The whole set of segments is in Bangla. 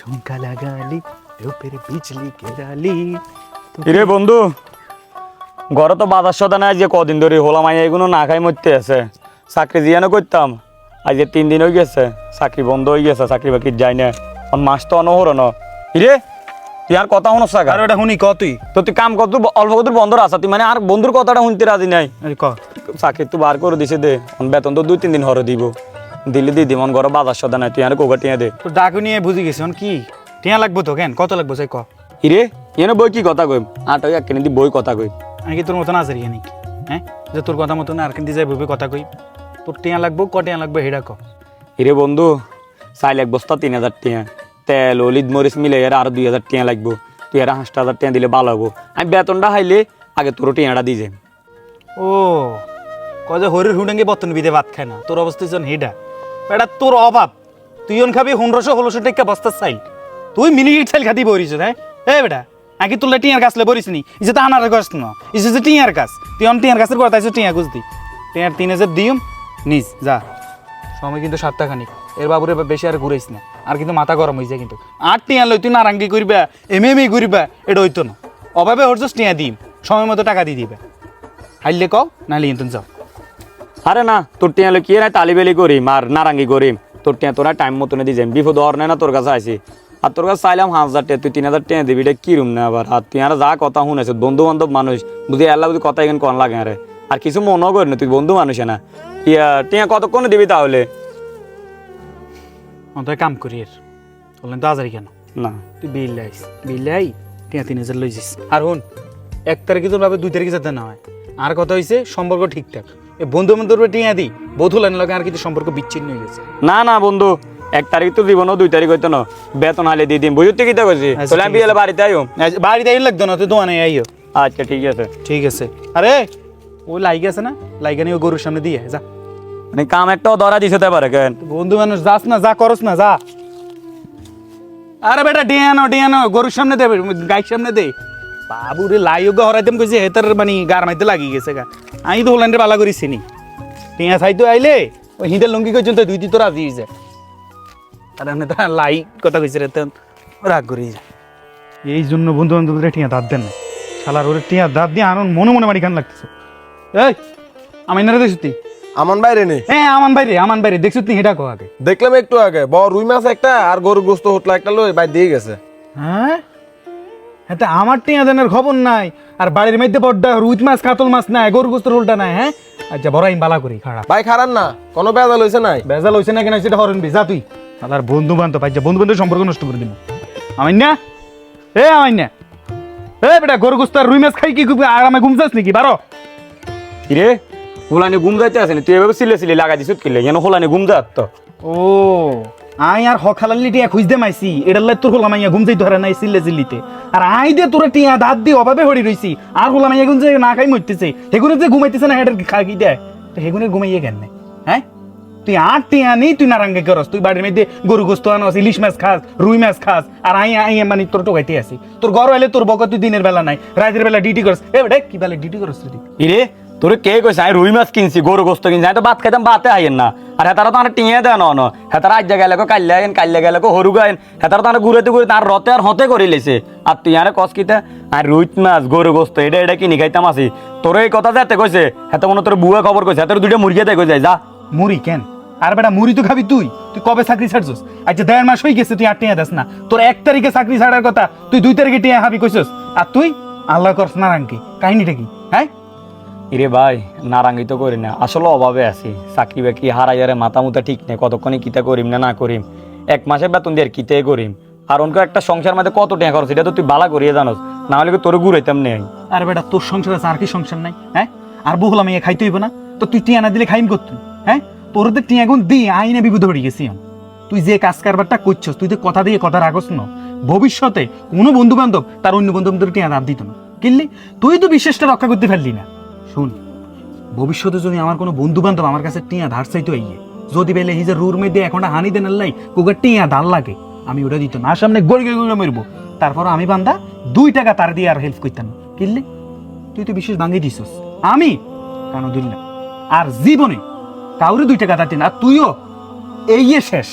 ঝুমকা লাগালি রূপের বিজলি কেরালি। রে বন্ধু, ঘরে তো বাজার সদা নাই, যে কদিন ধরে হোলা মাইয়া এগুলো না খাই মরতে আছে। চাকরি জিয়ানো করতাম, আজ 3 দিন হয়ে গেছে চাকরি বন্ধ হয়ে গেছে, চাকরি বাকরি যাই না। মাস তো অনহর ন হিরে, তুই আর কথা শুনস না? আর ওটা শুনি ক তুই তো তুই কাম কত অল্প কত বন্ধ আছে, তুই মানে আর বন্ধুর কথাটা শুনতে রাজি নাই। ক চাকরি তো বার করে দিছে দে, বেতন তো 2-3 দিন হরে দিব, দিলে দি দিমন ঘরে বাজার সদা নাই, তুই আর কোকা টিয়া দে। তোর ডাকু নিয়ে বুঝি গেছি কি টিয়া লাগবো তো, কেন কত লাগবো চাই ক। হিরে এনে বই কি কথা কইম, আর এক কেনে বই কথা কই। আমি কি তোর মতন আজারি নাকি? হ্যাঁ, যে তোর কথা মতন আর কিনতে যাই বই কথা কই। তোর টিয়া লাগবো, ক টিয়া লাগবো হেডা ক। হিরে বন্ধু, চাইল এক বস্তা 3000 টিয়া, তেল হলিদ মরিচ মিলে এর আর 2000 টিয়া লাগবো। তুই এর 5000 টিয়া দিলে ভালো হবো। আমি বেতনটা হাইলে আগে তোর টিয়াটা দিয়ে যাই। ও কয়ে হরির হুডাঙ্গে বতন বিদে ভাত খায় না, তোর অবস্থা যেন হেডা। এটা তোর অভাব, তুই খাবি 1500-1600 টাকা বস্তার চাইল, তুই মিনিট চাইল খাতি বরিস। হ্যাঁ এ বেটা, আগে তুললে টিয়ার গাছ বরিস নি, ইসে তো আনার গাছ ন, ইসে যে টিয়ার গাছ। তুই টিয়ার গাছের কথা আইসো টিয়া গুছ দি, টিয়ার 3000 দিম নিস যা। সময় কিন্তু 7 টাকা খানিক, এর বাবুরে বেশি আর ঘুরাইস না, আর কিন্তু মাথা গরম হয়ে যায় কিন্তু। আর টিয়া লই তুই নারাঙ্গি করবা, এমএমই করবা, এটা হইতো না। অভাবে হরছস টিয়া দিম, সময় মতো টাকা দিয়ে দিবে। হাইলে কও নাহলে ইন্তুন যাও। আরে না, তোর টিয়া কি না তালিবেলি করিম আর নারাঙ্গি করিম, তোর টিয়া তোরা টাইম মতনে দিয়ে যাই। বিপদ হর নাই না তোর কাছে আইসি, আর তোর কাছে চাইলাম 1000 টাকা, তুই 3000 টাকা দিবি, এটা কি রুম না আবার। আর তুই আর যা কথা শুনেছ, বন্ধু বান্ধব মানুষ বুঝি আল্লাহ বুঝি কথা এখানে কন লাগে। আরে আর কিছু মনেও করি না, তুই বন্ধু মানুষ না। ইয়া টিয়া কতক্ষণে দিবি তাহলে? অন্তত কাম করি এর বললেন তো আজারি কেন না তুই বিল আইস, বিল আই টিয়া 3000 লই যাস। আর হুন, 1 তারিখে তোর ভাবে 2 তারিখে যেতে না হয়। আর কথা হইছে সম্পর্ক ঠিকঠাক, এ বন্ধু বান্ধব টিয়া দি বধুলেন লাগে আর কিছু সম্পর্ক বিচ্ছিন্ন হয়ে গেছে। না না বন্ধু, 1 তারিখ তো দিব না, 2 তারিখ হইতো না, বেতন হালে দিয়ে দিম। বুঝতে কি তা কইছি? তাহলে আমি বিয়েলে বাড়িতে আইও। বাড়িতে আইন লাগতো না, তুই দোকানে আইও। আচ্ছা ঠিক আছে। ঠিক আছে। আরে ওই লাইগ আছে না, লাইগা নিয়ে গরুর সামনে দিয়ে যা। মানে কাম একটাও ধরা দিছে তে পারে কেন? বন্ধু মানুষ যাস না, যা করস না যা। আরে বেটা ডিয়ানো গরুর সামনে দে, গাইর সামনে দে। বাবুরে লাইগা হরাইতেম কইছে হেতার মানে গার মাইতে লাগি গেছে গা। আমি তো হল্যান্ডে বালা করি চিনি, টিয়া চাইতো আইলে ওই হিঁদের লঙ্গি কইছেন তো 2 তো রাজি হয়েছে। আর এমনি তো লাই কথা কইছে রে, রাগ করি যায়। এই জন্য বন্ধু বান্ধবদের টিয়া দাঁত দেন না, শালার ওরে টিয়া দাঁত দিয়ে আনন্দ মনে মনে মারি খান লাগতেছে। এই আমি না দেখছি তুই আমান বাইরে নেই। হ্যাঁ আমান বাইরে দেখছো তুই হেটা কো আগে। দেখলাম একটু আগে বড় রুই মাছ একটা আর গরুর গোস্ত হোটলা একটা লই বাই দিয়ে গেছে। হ্যাঁ হ্যাঁ, আমার টিয়া দেনের খবর নাই, আর বাড়ির মধ্যে বড্ডা রুই মাছ কাতল মাছ নাই, গরু গোস্ত রোলটা নাই। হ্যাঁ আচ্ছা বড় আমি বালা করি খারাপ ভাই খারাপ না, কোনো বেজাল হইছে নাই। বেজাল হইছে না কেন সেটা হরনবি যা তুই। আর বন্ধু বান্ধব পাইছে, বন্ধু বান্ধব সম্পর্ক নষ্ট করে দিব। আমি না এ বেটা গরু গোস্ত আর রুই মাছ খাই কি খুব আরামে ঘুম যাস নাকি? বারো কিরে হোলানি ঘুম যাইতে আছে না? তুই এভাবে সিলে লাগাই দিছ কিলে যেন হোলানি ঘুম যাত তো। ও আই আর হখালালি টিয়া খুঁজতে মাইছি, এটার লাই তোর হোলা মাইয়া ঘুম যাই ধরে নাই সিল্লিতে। আর আই দে তোরা টিয়া দাঁত দিয়ে অভাবে হরি রইছি, আর হোলা মাইয়া গুন যে না খাই মরতেছে, হেগুনে যে ঘুমাইতেছে না হেডের খাগি দেয়, তো হেগুনের ঘুমাইয়ে কেন নাই? হ্যাঁ তুই আর টিয়া নেই, তুই নারাঙ্গে করস, তুই বাড়ির মধ্যে গরু গোস্ত আনস, ইলিশ মাছ খাস, রুই মাছ খাস, আর আই মানে তোর টোকাইতে আসি। তোর ঘর হইলে তোর বকত তুই দিনের বেলা নাই, রাতের বেলা ডিউটি করস। এ বেটা কি বেলা ডিউটি করস তুই? ইরে তোর কে কইছে আমি রুই মাছ কিনছি, গরু গোস্ত কিনছি, আমি তো ভাত খাইতাম, ভাতে আইয়েন না। আর হেতারা তো আমার টিঙে দেয় ন, হেতারা আজ গেলে কাল্লা আইন, কাল্লা গেলে হরু গায়েন, হেতারা তো ঘুরেতে ঘুরে তার রতে আর হতে করে লেছে। আর তুই আরে কস কিতা আর রুই মাছ গরু গোস্ত এটা কিনি খাইতাম আসি। তোর এই কথা যাতে কইছে হেতে মনে তোর বুয়া খবর কইছে, হেতার 2টা মুরগি দেয় কই যায় যা। মুড়ি কেন? আর বেটা মুড়ি তো খাবি তুই, তুই কবে চাকরি ছাড়ছস? আচ্ছা 1.5 মাস হয়ে গেছে তুই 8 টিয়া দাস না, তোর 1 তারিখে চাকরি ছাড়ার কথা, তুই 2 তারিখে টিয়া হাবি কইছস। আর তুই আল্লাহ করস নারাঙ্কি, কাহিনীটা কি? হ্যাঁ ইরে ভাই নারাঙ্গি তো করি না, আসলে অভাবে আছি, চাকরি বাকরি হারাইয়ারে মাথা মুথা ঠিক নেই, কতক্ষণে কিতা করিম না করিম। 1 মাসের বেতন দিয়ে কিতে করিম, আর অনকে একটা সংসার মধ্যে কত টাকা খরচ এটা তো তুই বালা করিয়ে জানোস, না হলে তোর ঘুরাইতাম নেই। আর বেটা তোর সংসার আছে, আর কি সংসার নাই? হ্যাঁ আর বহুলা মেয়ে খাইতে হইব না তো? তুই টিয়া না দিলে খাইম করতুন? হ্যাঁ তোর তো টিয়া গুণ দিয়ে আইনে বিপদ হয়ে গেছি। তুই যে কাজ কারবারটা করছস, তুই তো কথা দিয়ে কথা রাখস না, ভবিষ্যতে কোনো বন্ধু বান্ধব তার অন্য বন্ধু বান্ধব টিয়া দাঁত দিত না, কিনলি তুই তো বিশ্বাসটা রক্ষা করতে পারলি না। শুন, ভবিষ্যতে যদি আমার কোনো বন্ধু বান্ধব আমার কাছে টিয়া ধার চাইতো আইয়ে, যদি বেলে হিজের রুর মধ্যে এখন হানি দেন লাই কুকার টিয়া ধার লাগে, আমি ওটা দিত না, সামনে গড়ি গড়ি মরবো, তারপর আমি বান্দা 2 টাকা তার দিয়ে আর হেল্প করতাম, কিনলি তুই তো বিশেষ ভাঙিয়ে দিছস, আমি কেন দিল না। আর জীবনে কাউরে 2 টাকা দাঁতি না, তুইও এই শেষ।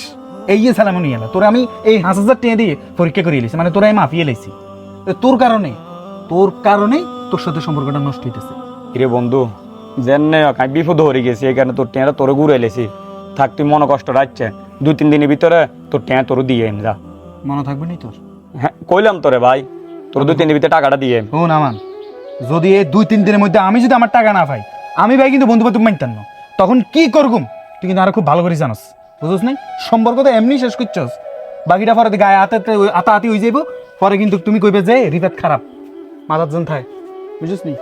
এই যে সালামনি এলা তোরা আমি এই 5,000 টাকা দিয়ে পরীক্ষা করে এলিছি মানে তোরা আমি মাফিয়ে লাইছি তোর কারণেই তোর সাথে সম্পর্কটা নষ্ট হইতেছে। কিরে বন্ধু জেনে আমি বিপদ হয়ে গেছি এই কারণে তোর টিয়াটা তোরে ঘুরে এলেছি। থাক তুই মনে কষ্ট রাখছে 2-3 দিনের ভিতরে তোর টিয়া তোর দিয়ে এম যা। মনে থাকবে নি তোর? হ্যাঁ কইলাম তোরে ভাই, তোর 2-3 দিনের ভিতরে টাকাটা দিয়ে এম। ও না মান, যদি এই 2-3 দিনের মধ্যে আমি যদি আমার টাকা না পাই, আমি ভাই কিন্তু বন্ধু বান্ধব মানতাম না, তখন কি করগুম তুই কিন্তু আরো খুব ভালো করে জানোস, বুঝছ নাই? সম্পর্ক তো এমনি শেষ করছস, বাকিটা পরে গায়ে আতাহাতি হয়ে যাইব, পরে কিন্তু তুমি কইবে যে রিফাত খারাপ, মাথার জন থায়, বুঝছ নি?